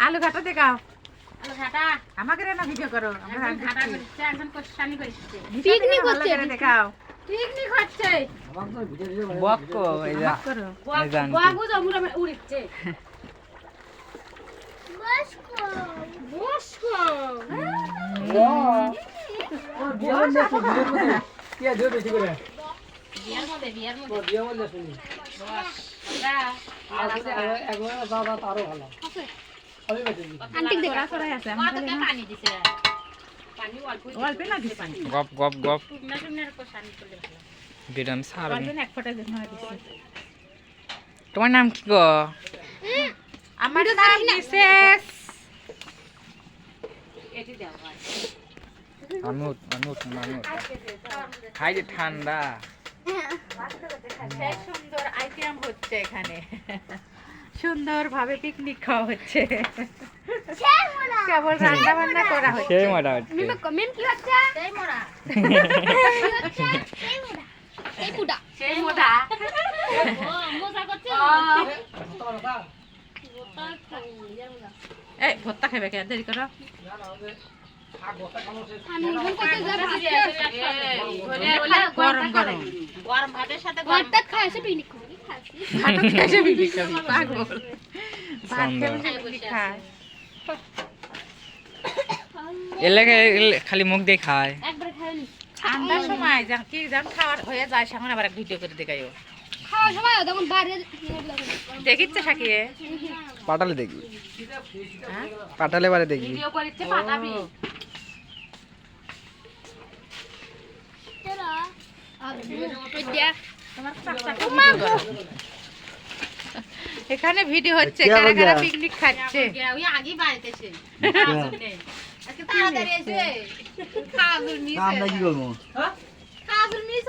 আলু ঘাটা দেখাও আমাকে না ভিডিও করো পিকনিক হচ্ছে দেখাও পিকনিক হচ্ছে বক্কো এই যা এই জান বাবু জমুরা উড়ছে বসকো বসকো ও বিয়ার মধ্যে কি আছে বেশি করে বিয়ার মধ্যে ও বিয়ার মধ্যে শুনি বস একবার দাদা তারও ভালো আমি বেঁচে আন্টি দেখা সরাই আছে কত পানি দিছে পানি অল্প না দিছে পানি গপ গপ গপ না শুননার কো পানি করলে ভালো বিরাম সার অল্প না এক ফোঁটা দিছে না দিছে তোমার নাম কি গো আমার নাম মিসেস এটি দাও ভাই অনুত অনুত অনুত খাই যে ঠান্ডা সেই সুন্দর আইটেম হচ্ছে এখানে সুন্দর ভাবে পিকনিক খাওয়া হচ্ছে কেবল রান্না বান্না করা হচ্ছে সেই মজা হচ্ছে মিম কি হচ্ছে সেই মোরা সেই পুডা সেই মোডা মজা করছে এই ভর্তা খাবে কে দেরি করো গরম গরম গরম ভাতের সাথে গরম ভাত খাইছে পিকনিক করি ভাত খাইছে পিকনিক করি পাগল ভাত খাইছে খায় এলাকা খালি মুখ দিয়ে খায় একবার খাইনি ঠান্ডার সময় কি যখন খাওয়ার হয়ে যায় সামনে আবার ভিডিও করে দেখাইও খাওয়ার সময় তখন বাইরে দেখিচ্ছে সাকিয়ে পাটালে দেখবি পাটালে বারে দেখবি ভিডিও করিচ্ছে পাঠাবি এখানে ভিডিও হচ্ছে কারা কারা পিকনিক খাচ্ছে ওই আগে বাড়িতেছে আজকে তাড়াতাড়ি এসে খাওয়া মিস আমরা কি করব হ্যাঁ খাওয়া মিস